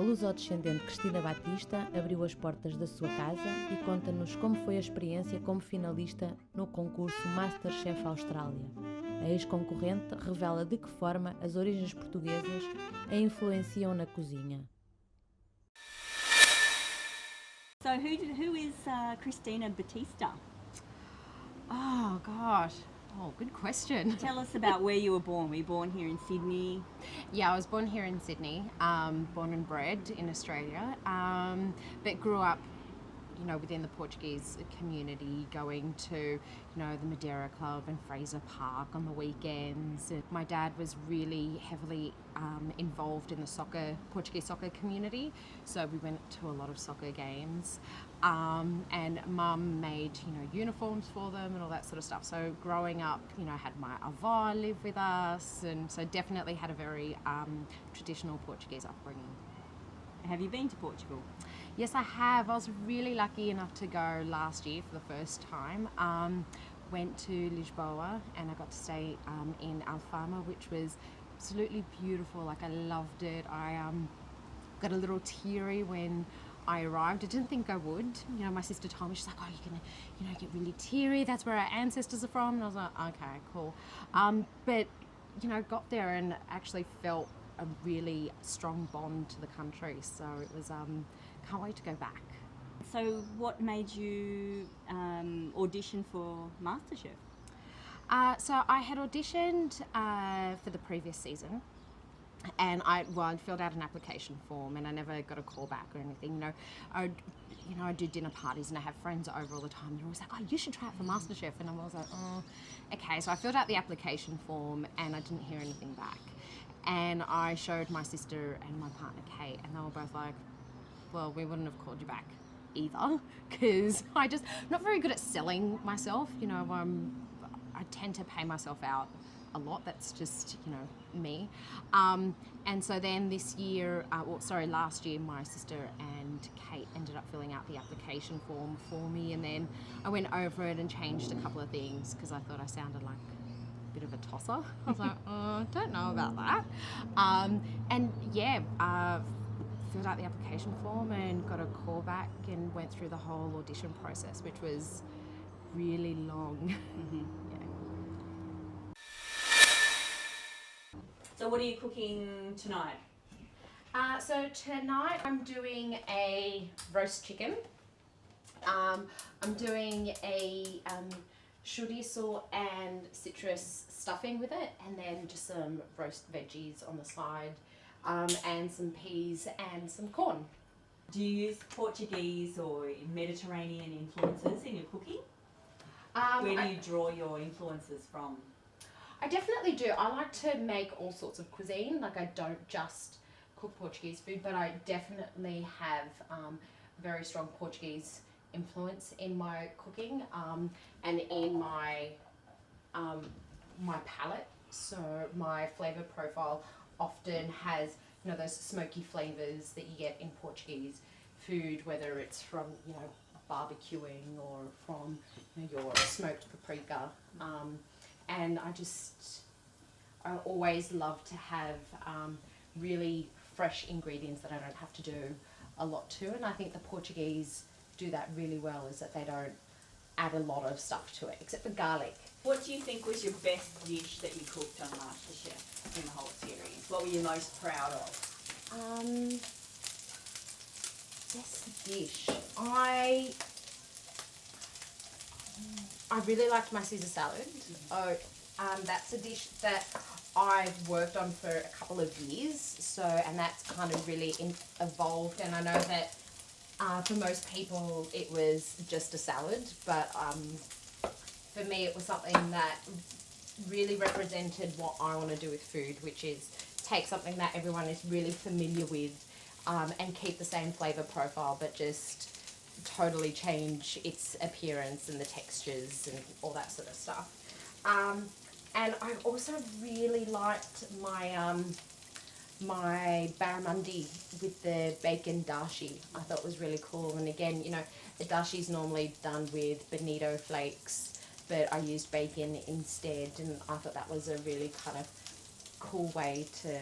luso-descendente Christina Batista abriu as portas da sua casa e conta-nos como foi a experiência como finalista no concurso Masterchef Australia. A ex-concorrente revela de que forma as origens portuguesas a influenciam na cozinha. So who is Christina Batista? Oh gosh, good question. Tell us about where you were born. Were you born here in Sydney? Yeah, I was born here in Sydney, born and bred in Australia, but grew up, within the Portuguese community, going to, the Madeira Club and Fraser Park on the weekends. And my dad was really heavily involved in the Portuguese soccer community, so we went to a lot of soccer games. And Mum made, uniforms for them and all that sort of stuff. So growing up, had my avó live with us, and so definitely had a very traditional Portuguese upbringing. Have you been to Portugal? Yes, I have. I was really lucky enough to go last year for the first time. Went to Lisboa and I got to stay in Alfama, which was absolutely beautiful. Like, I loved it. I got a little teary when I arrived. I didn't think I would. My sister told me, she's like, oh, you're gonna, get really teary. That's where our ancestors are from. And I was like, okay, cool. But, got there and actually felt a really strong bond to the country. So it was, can't wait to go back. So what made you audition for Masterchef? So I had auditioned for the previous season, and I filled out an application form, and I never got a call back or anything. I do dinner parties, and I have friends over all the time. They're always like, "Oh, you should try it for Masterchef," and I was like, "Oh, okay." So I filled out the application form, and I didn't hear anything back. And I showed my sister and my partner Kate, and they were both like, well, we wouldn't have called you back either, because I'm not very good at selling myself. I tend to pay myself out a lot. That's just, me. And so then last year, my sister and Kate ended up filling out the application form for me, and then I went over it and changed a couple of things because I thought I sounded like bit of a tosser. I was like, don't know about that. Filled out the application form and got a call back and went through the whole audition process, which was really long. Mm-hmm. Yeah. So what are you cooking tonight? So tonight I'm doing a roast chicken. I'm doing a chorizo and citrus stuffing with it, and then just some roast veggies on the side, and some peas and some corn. Do you use Portuguese or Mediterranean influences in your cooking? Where do you draw your influences from? I definitely do. I like to make all sorts of cuisine. Like, I don't just cook Portuguese food, but I definitely have very strong Portuguese influence in my cooking, and in my my palate. So my flavor profile often has those smoky flavors that you get in Portuguese food, whether it's from barbecuing or from your smoked paprika, and I always love to have really fresh ingredients that I don't have to do a lot to, and I think the Portuguese do that really well, is that they don't add a lot of stuff to it, except for garlic. What do you think was your best dish that you cooked on MasterChef in the whole series? What were you most proud of? Best dish. I really liked my Caesar salad. That's a dish that I've worked on for a couple of years. So, and that's kind of really evolved. And I know that for most people it was just a salad, but for me it was something that really represented what I want to do with food, which is take something that everyone is really familiar with, and keep the same flavour profile, but just totally change its appearance and the textures and all that sort of stuff. And I also really liked my my barramundi with the bacon dashi. I thought was really cool. And again, the dashi is normally done with bonito flakes, but I used bacon instead, and I thought that was a really kind of cool way to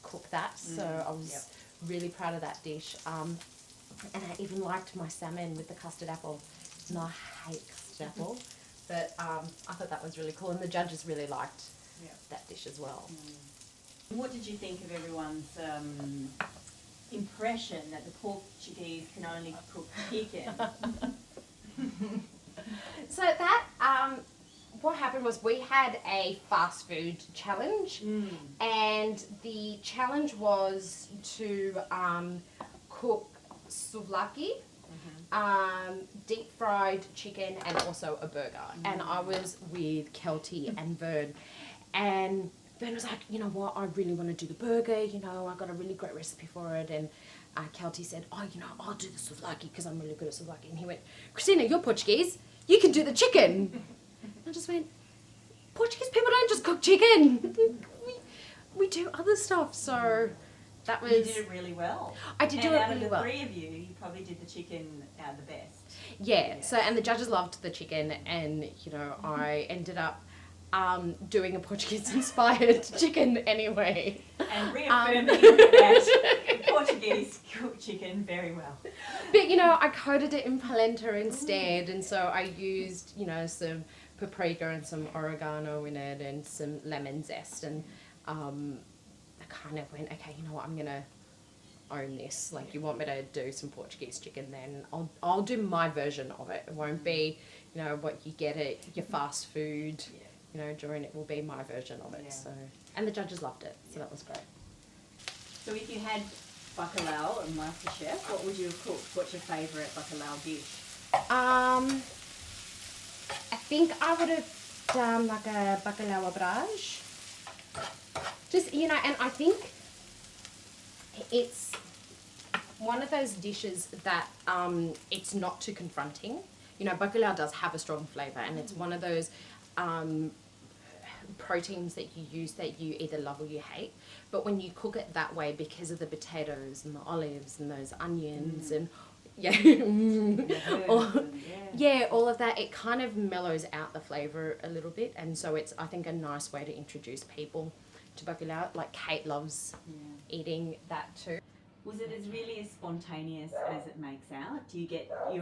cook that. So I was really proud of that dish. And I even liked my salmon with the custard apple. And I hate custard apple, but I thought that was really cool, and the judges really liked that dish as well. What did you think of everyone's impression that the Portuguese can only cook chicken? So that, what happened was we had a fast food challenge, and the challenge was to cook souvlaki, deep fried chicken, and also a burger. And I was with Kelty and Vern, and Vern was like, you know what, I really want to do the burger, you know, I got a really great recipe for it. And Kelty said, oh, you know, I'll do the souvlaki because I'm really good at souvlaki. And he went, Christina, you're Portuguese, you can do the chicken. I just went, Portuguese people don't just cook chicken. we do other stuff. So that was... You did it really well. I did do it really well. And out of the three of you, you probably did the chicken the best. Yeah, so, and the judges loved the chicken, and, you know, I ended up doing a Portuguese-inspired chicken anyway. And reaffirming that Portuguese cook chicken very well. But, you know, I coated it in polenta instead, and so I used, you know, some paprika and some oregano in it and some lemon zest, and I kind of went, okay, you know what, I'm going to own this. Like, you want me to do some Portuguese chicken, then I'll do my version of it. It won't be, you know, what you get at your fast food, you know, during it will be my version of it. So, and the judges loved it, so that was great. So if you had bacalhau and Masterchef, what would you have cooked? What's your favourite bacalhau dish? I think I would have done like a bacalhau abrage. Just, you know, and I think it's one of those dishes that it's not too confronting. You know, bacalhau does have a strong flavour, and it's one of those proteins that you use that you either love or you hate. But when you cook it that way, because of the potatoes and the olives and those onions and all of that, it kind of mellows out the flavour a little bit. And so it's, I think, a nice way to introduce people to bacalhau. Like Kate loves eating that too. Was it as really as spontaneous as it makes out? Do you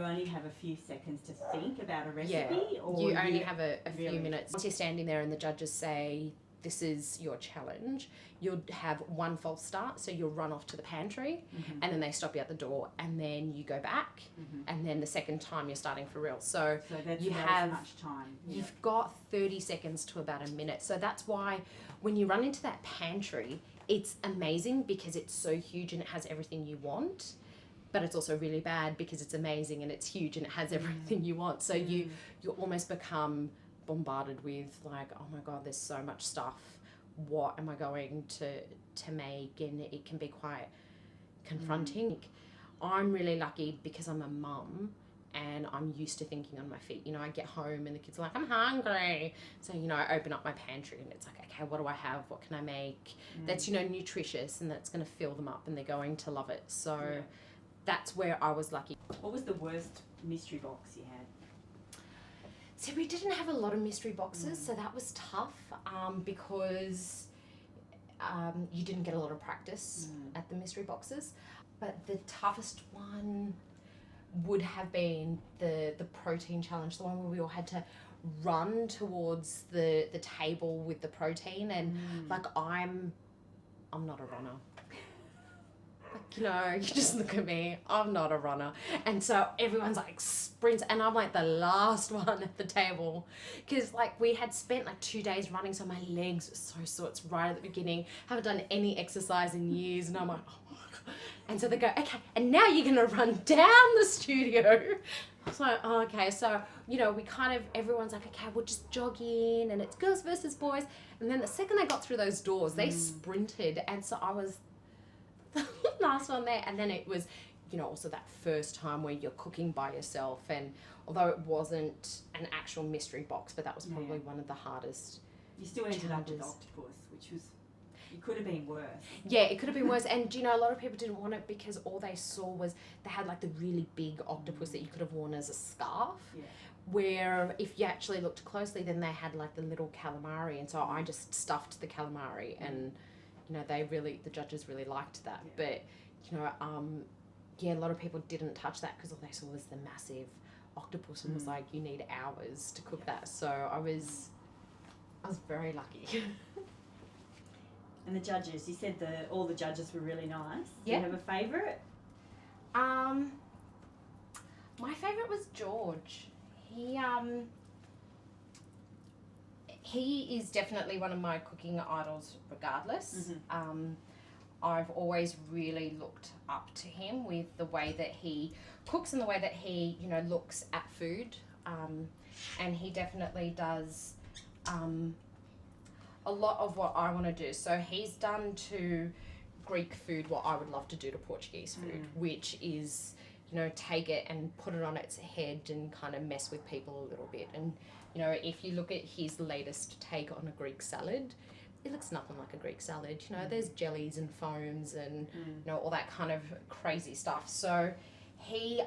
only have a few seconds to think about a recipe? Or you only have a few minutes. Once you're standing there and the judges say, this is your challenge, you'll have one false start, so you'll run off to the pantry, and then they stop you at the door, and then you go back, and then the second time you're starting for real. So that's you about have as much time. You've got 30 seconds to about a minute. So that's why when you run into that pantry, it's amazing because it's so huge and it has everything you want, but it's also really bad because it's amazing and it's huge and it has everything you want. So you almost become bombarded with like, oh my God, there's so much stuff. What am I going to make? And it can be quite confronting. I'm really lucky because I'm a mum and I'm used to thinking on my feet. You know, I get home and the kids are like, I'm hungry. So, you know, I open up my pantry and it's like, okay, what do I have? What can I make that's, you know, nutritious and that's going to fill them up and they're going to love it. So that's where I was lucky. What was the worst mystery box you had? So we didn't have a lot of mystery boxes, so that was tough because you didn't get a lot of practice at the mystery boxes. But the toughest one would have been the protein challenge, the one where we all had to run towards the table with the protein, and like I'm not a runner. Like, you know, you just look at me, I'm not a runner. And so everyone's like sprints and I'm like the last one at the table because like we had spent like 2 days running, so my legs were so sore. It's right at the beginning, haven't done any exercise in years, and I'm like, oh my God. And so they go, okay, and now you're gonna run down the studio. I was like, oh, okay. So, you know, we kind of, everyone's like, okay, we'll just jog in and it's girls versus boys. And then the second they got through those doors, they sprinted. And so I was the last one there. And then it was, you know, also that first time where you're cooking by yourself. And although it wasn't an actual mystery box, but that was probably one of the hardest. You still ended up with octopus, which was, it could have been worse. Yeah, it could have been worse. And, you know, a lot of people didn't want it because all they saw was they had like the really big octopus that you could have worn as a scarf. Yeah. Where if you actually looked closely, then they had like the little calamari. And so I just stuffed the calamari and, you know, the judges really liked that. Yeah. But yeah, a lot of people didn't touch that because all they saw was the massive octopus and was like, you need hours to cook that. So I was very lucky. And the judges, you said all the judges were really nice. Yeah. Do you have a favourite? My favourite was George. He is definitely one of my cooking idols regardless. I've always really looked up to him with the way that he cooks and the way that he, looks at food. And he definitely does a lot of what I want to do. So he's done to Greek food what I would love to do to Portuguese food, which is, take it and put it on its head and kind of mess with people a little bit. And, if you look at his latest take on a Greek salad, it looks nothing like a Greek salad. There's jellies and foams and, all that kind of crazy stuff. So he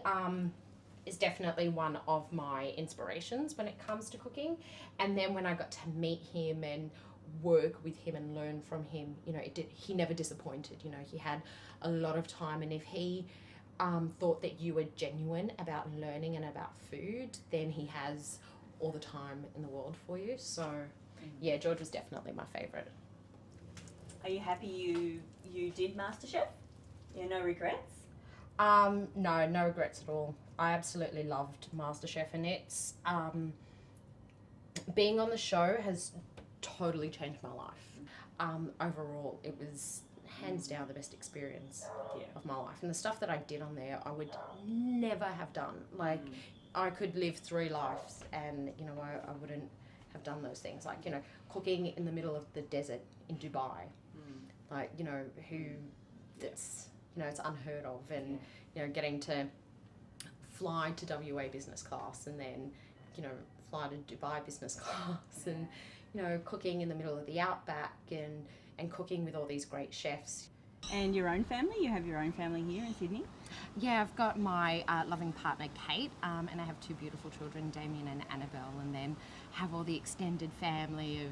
is definitely one of my inspirations when it comes to cooking. And then when I got to meet him and work with him and learn from him, he never disappointed. He had a lot of time, and if he thought that you were genuine about learning and about food, then he has all the time in the world for you. So yeah, George was definitely my favourite. Are you happy you did MasterChef? Yeah, no regrets? No regrets at all. I absolutely loved MasterChef, and it's being on the show has totally changed my life. Overall, it was hands down the best experience of my life. And the stuff that I did on there, I would never have done. Like, I could live 3 lives and, I wouldn't have done those things. Like, cooking in the middle of the desert in Dubai. Like, it's unheard of. And, getting to fly to WA business class and then, fly to Dubai business class and, cooking in the middle of the outback and cooking with all these great chefs. And your own family? You have your own family here in Sydney? Yeah, I've got my loving partner Kate, and I have 2 beautiful children, Damien and Annabelle, and then have all the extended family of,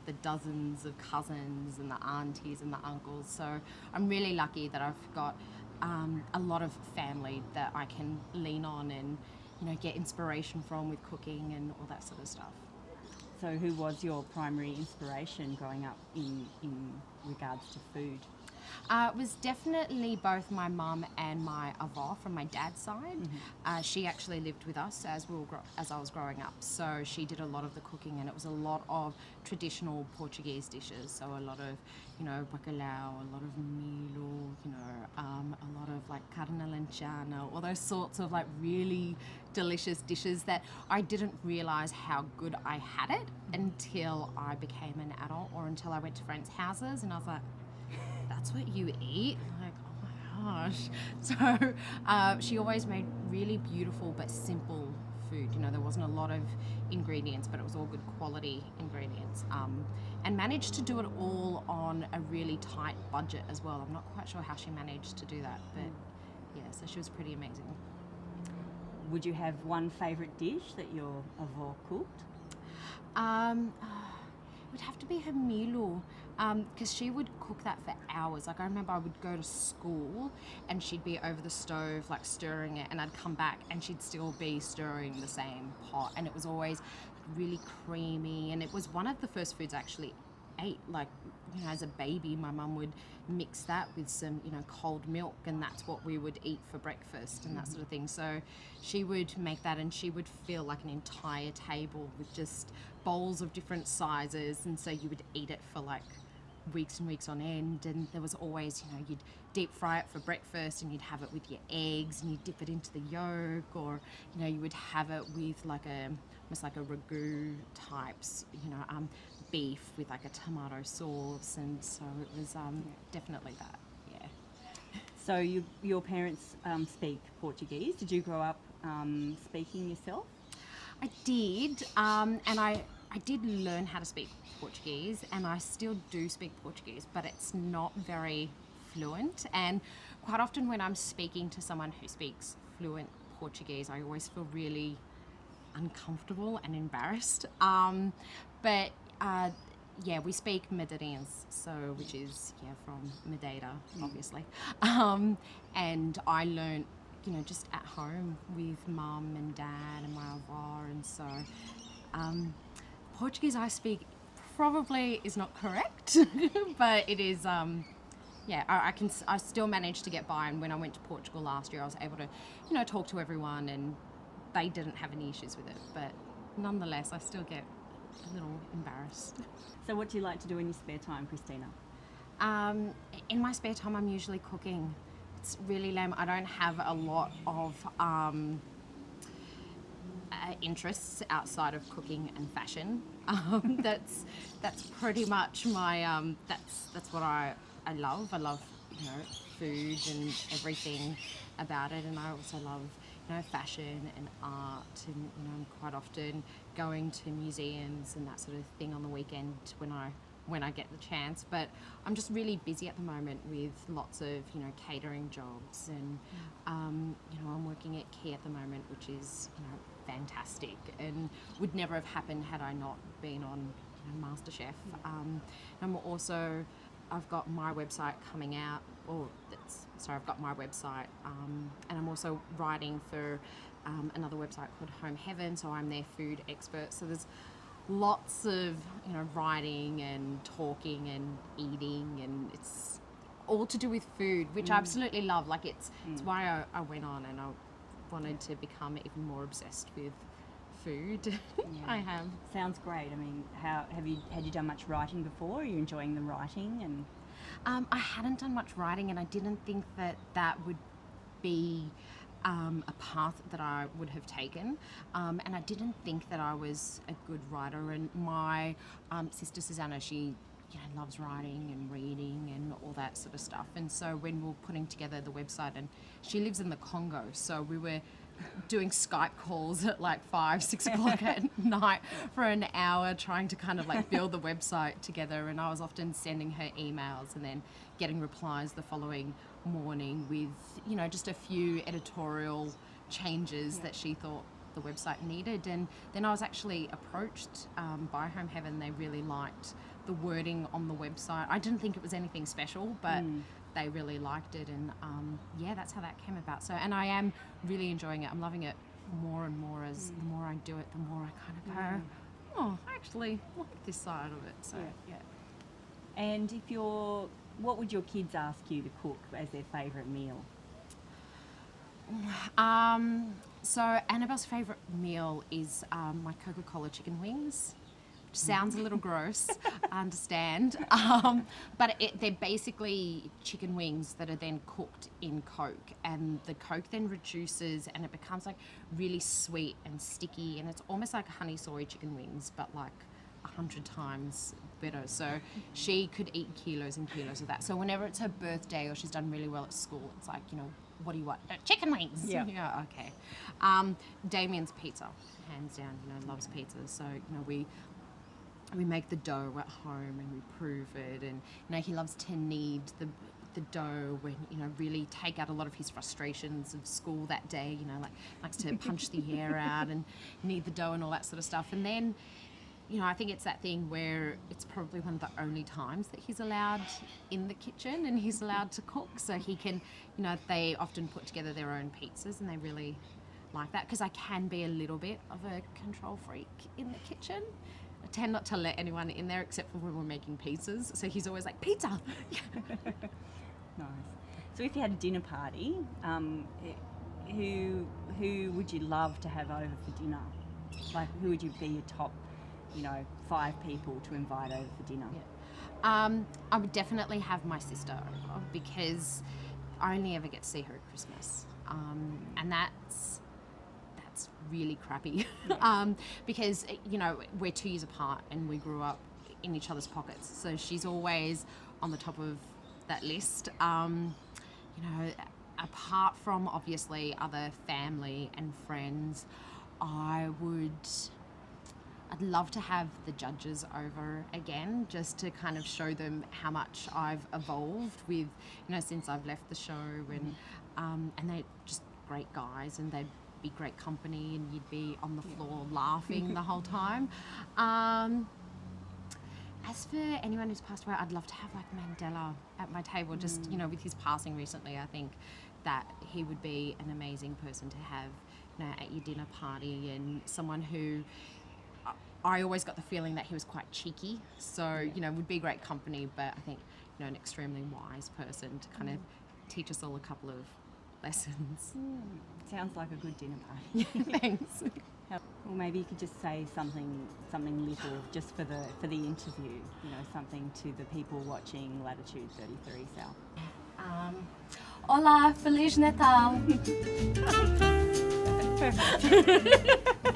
the dozens of cousins and the aunties and the uncles. So I'm really lucky that I've got a lot of family that I can lean on and, get inspiration from with cooking and all that sort of stuff. So who was your primary inspiration growing up in regards to food? It was definitely both my mum and my ava from my dad's side. She actually lived with us as I was growing up, so she did a lot of the cooking, and it was a lot of traditional Portuguese dishes. So a lot of, bacalhau, a lot of milho, a lot of like carne lanchana, all those sorts of like really delicious dishes that I didn't realise how good I had it until I became an adult or until I went to friends' houses and I was like, that's what you eat? Like, oh my gosh. So she always made really beautiful but simple food. There wasn't a lot of ingredients, but it was all good quality ingredients. And managed to do it all on a really tight budget as well. I'm not quite sure how she managed to do that, but yeah, so she was pretty amazing. Would you have one favourite dish that your ava cooked? It would have to be her milho, because she would cook that for hours. Like, I remember I would go to school and she'd be over the stove like stirring it, and I'd come back and she'd still be stirring the same pot, and it was always really creamy, and it was one of the first foods I actually ate. Like, as a baby, my mum would mix that with some cold milk, and that's what we would eat for breakfast and that sort of thing. So she would make that, and she would fill like an entire table with just bowls of different sizes, and so you would eat it for like weeks and weeks on end. And there was always, you'd deep fry it for breakfast, and you'd have it with your eggs, and you'd dip it into the yolk, or you would have it with like almost like a ragu types, beef with like a tomato sauce. And so it was definitely that. Yeah. So your parents speak Portuguese. Did you grow up speaking yourself? I did, and I did learn how to speak Portuguese, and I still do speak Portuguese, but it's not very fluent. And quite often when I'm speaking to someone who speaks fluent Portuguese, I always feel really uncomfortable and embarrassed. But yeah, we speak Madeirense, so which is from Madeira, obviously. And I learnt, just at home with mum and dad and my avó, and so Portuguese I speak probably is not correct, but it is. I still managed to get by, and when I went to Portugal last year, I was able to, talk to everyone, and they didn't have any issues with it. But nonetheless, I still get a little embarrassed. So what do you like to do in your spare time, Christina? In my spare time, I'm usually cooking. It's really lame. I don't have a lot of interests outside of cooking and fashion. That's pretty much my that's what I love. I love food and everything about it, and I also love fashion and art, and I'm quite often going to museums and that sort of thing on the weekend when I get the chance. But I'm just really busy at the moment with lots of catering jobs, and I'm working at Key at the moment, which is fantastic, and would never have happened had I not been on Masterchef. I've got my website coming out, I've got my website, and I'm also writing for another website called Home Heaven, so I'm their food expert. So there's lots of writing and talking and eating, and it's all to do with food, which I absolutely love. Like it's why I went on, and I wanted to become even more obsessed with food. Yeah. I have. Sounds great. I mean, had you done much writing before? Are you enjoying the writing? And I hadn't done much writing, and I didn't think that would be a path that I would have taken, and I didn't think that I was a good writer. And my sister Susanna, she loves writing and reading and all that sort of stuff. And so when we were putting together the website, and she lives in the Congo, so we were doing Skype calls at like 5-6 o'clock at night for an hour, trying to kind of like build the website together. And I was often sending her emails and then getting replies the following morning with just a few editorial changes that she thought the website needed. And then I was actually approached by Home Heaven. They really liked the wording on the website. I didn't think it was anything special, but they really liked it, and that's how that came about. So, and I am really enjoying it. I'm loving it more and more as the more I do it, the more I kind of go, oh, I actually like this side of it. So yeah. And what would your kids ask you to cook as their favourite meal? So Annabelle's favourite meal is my Coca-Cola chicken wings. Sounds a little gross, I understand, but they're basically chicken wings that are then cooked in Coke, and the Coke then reduces and it becomes like really sweet and sticky, and it's almost like honey soy chicken wings, but like 100 times better. So she could eat kilos and kilos of that. So whenever it's her birthday or she's done really well at school, it's like, what do you want? Chicken wings. Yeah. Yeah, okay. Damien's pizza, hands down, loves pizza. So, we make the dough at home and we prove it, and he loves to knead the dough when really take out a lot of his frustrations of school that day. Likes to punch the air out and knead the dough and all that sort of stuff. And then I think it's that thing where it's probably one of the only times that he's allowed in the kitchen and he's allowed to cook, so he can they often put together their own pizzas, and they really like that, because I can be a little bit of a control freak in the kitchen. I tend not to let anyone in there except for when we're making pizzas. So he's always like, pizza! Nice. So if you had a dinner party, who would you love to have over for dinner? Like, who would you be your top, 5 people to invite over for dinner? Yeah. I would definitely have my sister over, because I only ever get to see her at Christmas. And that's really crappy. Because we're 2 years apart and we grew up in each other's pockets, so she's always on the top of that list. Apart from obviously other family and friends, I'd love to have the judges over again, just to kind of show them how much I've evolved with since I've left the show, and they're just great guys, and they'd be great company, and you'd be on the floor laughing the whole time. As for anyone who's passed away, I'd love to have like Mandela at my table. Just with his passing recently, I think that he would be an amazing person to have, at your dinner party, and someone who I always got the feeling that he was quite cheeky. So would be great company, but I think an extremely wise person to kind of teach us all a couple of lessons. Sounds like a good dinner party. Thanks. Or maybe you could just say something little just for the interview, something to the people watching Latitude 33 South. Hola, Feliz Natal. Perfect.